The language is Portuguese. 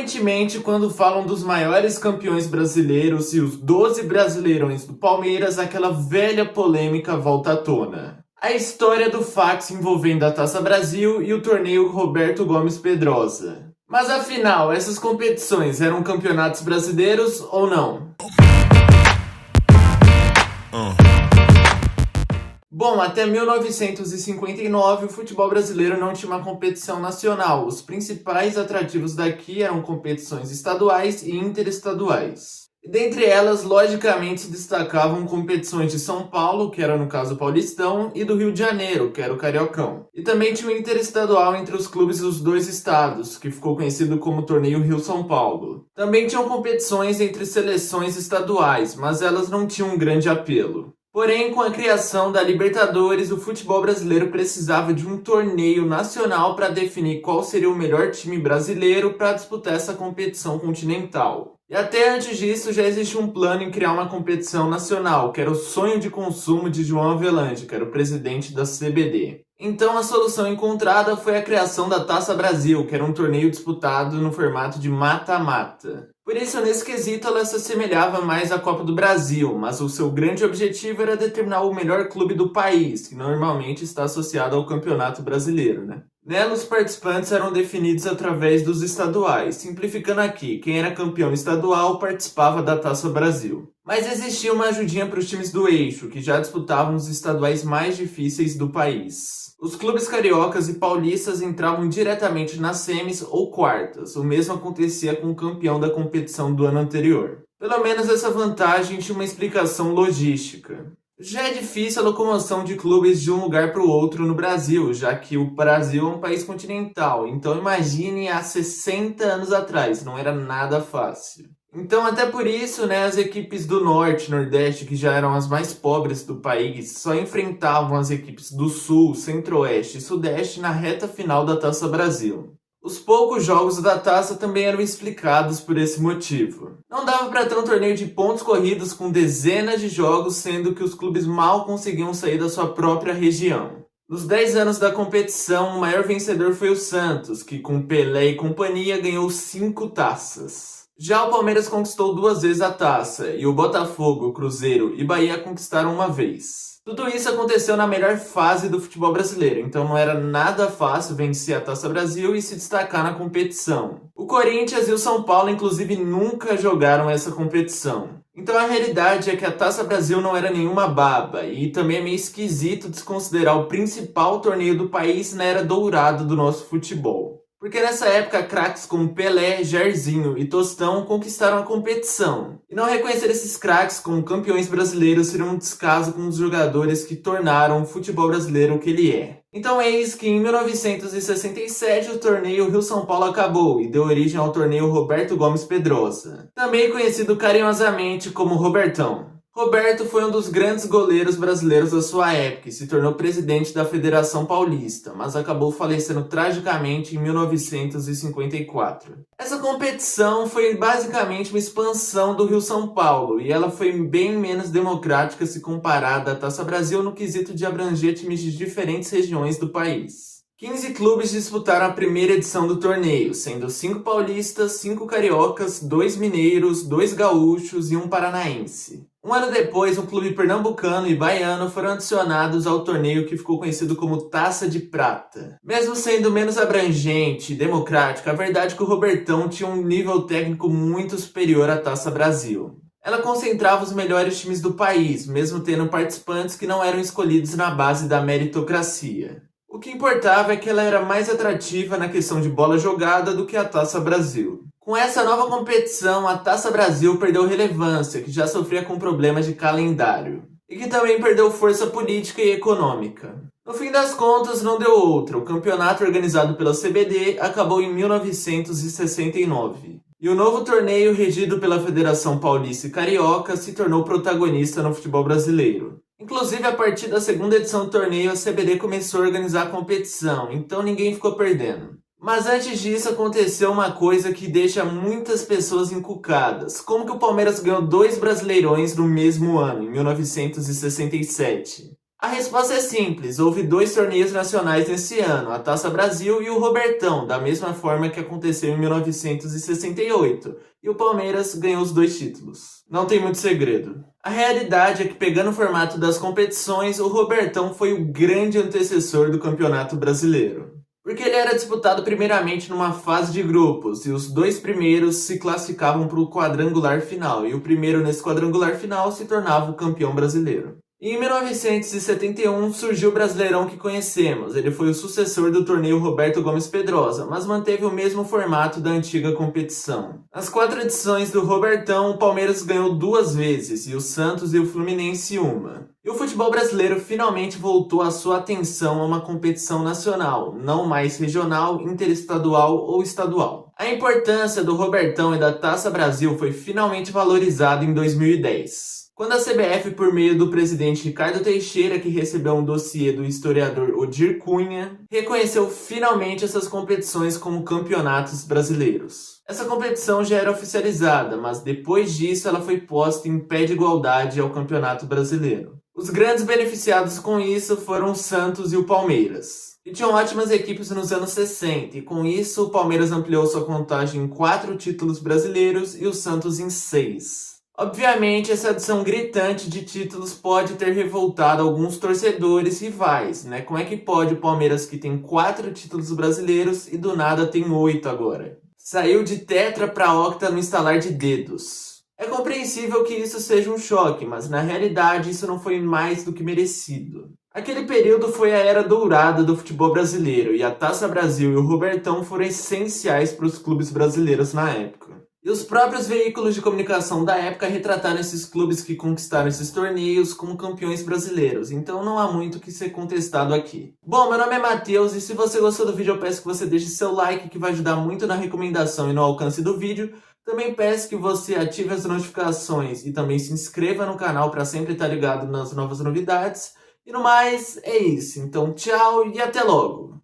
Frequentemente, quando falam dos maiores campeões brasileiros e os 12 brasileirões do Palmeiras, aquela velha polêmica volta à tona. A história do fax envolvendo a Taça Brasil e o torneio Roberto Gomes Pedrosa. Mas afinal, essas competições eram campeonatos brasileiros ou não? Bom, até 1959 o futebol brasileiro não tinha uma competição nacional. Os principais atrativos daqui eram competições estaduais e interestaduais. E dentre elas, logicamente, se destacavam competições de São Paulo, que era no caso o Paulistão, e do Rio de Janeiro, que era o Cariocão. E também tinha o interestadual entre os clubes dos dois estados, que ficou conhecido como Torneio Rio-São Paulo. Também tinham competições entre seleções estaduais, mas elas não tinham um grande apelo. Porém, com a criação da Libertadores, o futebol brasileiro precisava de um torneio nacional para definir qual seria o melhor time brasileiro para disputar essa competição continental. E até antes disso já existia um plano em criar uma competição nacional, que era o sonho de consumo de João Avelange, que era o presidente da CBD. Então a solução encontrada foi a criação da Taça Brasil, que era um torneio disputado no formato de mata-mata. Por isso, nesse quesito, ela se assemelhava mais à Copa do Brasil, mas o seu grande objetivo era determinar o melhor clube do país, que normalmente está associado ao Campeonato Brasileiro, né? Nela, os participantes eram definidos através dos estaduais. Simplificando aqui, quem era campeão estadual participava da Taça Brasil. Mas existia uma ajudinha para os times do eixo, que já disputavam os estaduais mais difíceis do país. Os clubes cariocas e paulistas entravam diretamente nas semis ou quartas. O mesmo acontecia com o campeão da competição do ano anterior. Pelo menos essa vantagem tinha uma explicação logística. Já é difícil a locomoção de clubes de um lugar para o outro no Brasil, já que o Brasil é um país continental. Então imagine há 60 anos atrás, não era nada fácil. Então até por isso, as equipes do Norte e Nordeste, que já eram as mais pobres do país, só enfrentavam as equipes do Sul, Centro-Oeste e Sudeste na reta final da Taça Brasil. Os poucos jogos da Taça também eram explicados por esse motivo. Não dava para ter um torneio de pontos corridos com dezenas de jogos, sendo que os clubes mal conseguiam sair da sua própria região. Nos 10 anos da competição, o maior vencedor foi o Santos, que com Pelé e companhia ganhou 5 taças. Já o Palmeiras conquistou 2 vezes a taça, e o Botafogo, Cruzeiro e Bahia conquistaram uma vez. Tudo isso aconteceu na melhor fase do futebol brasileiro, então não era nada fácil vencer a Taça Brasil e se destacar na competição. O Corinthians e o São Paulo, inclusive, nunca jogaram essa competição. Então a realidade é que a Taça Brasil não era nenhuma baba, e também é meio esquisito desconsiderar o principal torneio do país na era dourada do nosso futebol. Porque nessa época, craques como Pelé, Jairzinho e Tostão conquistaram a competição. E não reconhecer esses craques como campeões brasileiros seria um descaso com os jogadores que tornaram o futebol brasileiro o que ele é. Então eis que em 1967 o torneio Rio-São Paulo acabou e deu origem ao torneio Roberto Gomes Pedrosa, também conhecido carinhosamente como Robertão. Roberto foi um dos grandes goleiros brasileiros da sua época e se tornou presidente da Federação Paulista, mas acabou falecendo tragicamente em 1954. Essa competição foi basicamente uma expansão do Rio-São Paulo e ela foi bem menos democrática se comparada à Taça Brasil no quesito de abranger times de diferentes regiões do país. 15 clubes disputaram a primeira edição do torneio, sendo 5 paulistas, 5 cariocas, 2 mineiros, 2 gaúchos e 1 paranaense. Um ano depois, um clube pernambucano e baiano foram adicionados ao torneio que ficou conhecido como Taça de Prata. Mesmo sendo menos abrangente e democrático, a verdade é que o Robertão tinha um nível técnico muito superior à Taça Brasil. Ela concentrava os melhores times do país, mesmo tendo participantes que não eram escolhidos na base da meritocracia. O que importava é que ela era mais atrativa na questão de bola jogada do que a Taça Brasil. Com essa nova competição, a Taça Brasil perdeu relevância, que já sofria com problemas de calendário, e que também perdeu força política e econômica. No fim das contas, não deu outra. O campeonato organizado pela CBD acabou em 1969. E o novo torneio, regido pela Federação Paulista e Carioca, se tornou protagonista no futebol brasileiro. Inclusive, a partir da segunda edição do torneio, a CBD começou a organizar a competição, então ninguém ficou perdendo. Mas antes disso, aconteceu uma coisa que deixa muitas pessoas encucadas. Como que o Palmeiras ganhou 2 Brasileirões no mesmo ano, em 1967? A resposta é simples, houve 2 torneios nacionais nesse ano, a Taça Brasil e o Robertão, da mesma forma que aconteceu em 1968, e o Palmeiras ganhou os 2 títulos. Não tem muito segredo. A realidade é que, pegando o formato das competições, o Robertão foi o grande antecessor do Campeonato Brasileiro. Porque ele era disputado primeiramente numa fase de grupos, e os 2 primeiros se classificavam para o quadrangular final, e o primeiro nesse quadrangular final se tornava o campeão brasileiro. E em 1971 surgiu o Brasileirão que conhecemos. Ele foi o sucessor do torneio Roberto Gomes Pedrosa, mas manteve o mesmo formato da antiga competição. Nas 4 edições do Robertão, o Palmeiras ganhou 2 vezes, e o Santos e o Fluminense uma. E o futebol brasileiro finalmente voltou a sua atenção a uma competição nacional, não mais regional, interestadual ou estadual. A importância do Robertão e da Taça Brasil foi finalmente valorizada em 2010. Quando a CBF, por meio do presidente Ricardo Teixeira, que recebeu um dossiê do historiador Odir Cunha, reconheceu finalmente essas competições como campeonatos brasileiros. Essa competição já era oficializada, mas depois disso ela foi posta em pé de igualdade ao Campeonato Brasileiro. Os grandes beneficiados com isso foram o Santos e o Palmeiras. E tinham ótimas equipes nos anos 60, e com isso o Palmeiras ampliou sua contagem em 4 títulos brasileiros e o Santos em 6. Obviamente, essa adição gritante de títulos pode ter revoltado alguns torcedores rivais, né? Como é que pode o Palmeiras, que tem 4 títulos brasileiros e do nada tem 8 agora? Saiu de tetra para octa no estalar de dedos. É compreensível que isso seja um choque, mas na realidade isso não foi mais do que merecido. Aquele período foi a era dourada do futebol brasileiro, e a Taça Brasil e o Robertão foram essenciais para os clubes brasileiros na época. E os próprios veículos de comunicação da época retrataram esses clubes que conquistaram esses torneios como campeões brasileiros, então não há muito o que ser contestado aqui. Bom, meu nome é Matheus, e se você gostou do vídeo eu peço que você deixe seu like, que vai ajudar muito na recomendação e no alcance do vídeo. Também peço que você ative as notificações e também se inscreva no canal para sempre estar ligado nas novas novidades. E no mais, é isso. Então tchau e até logo!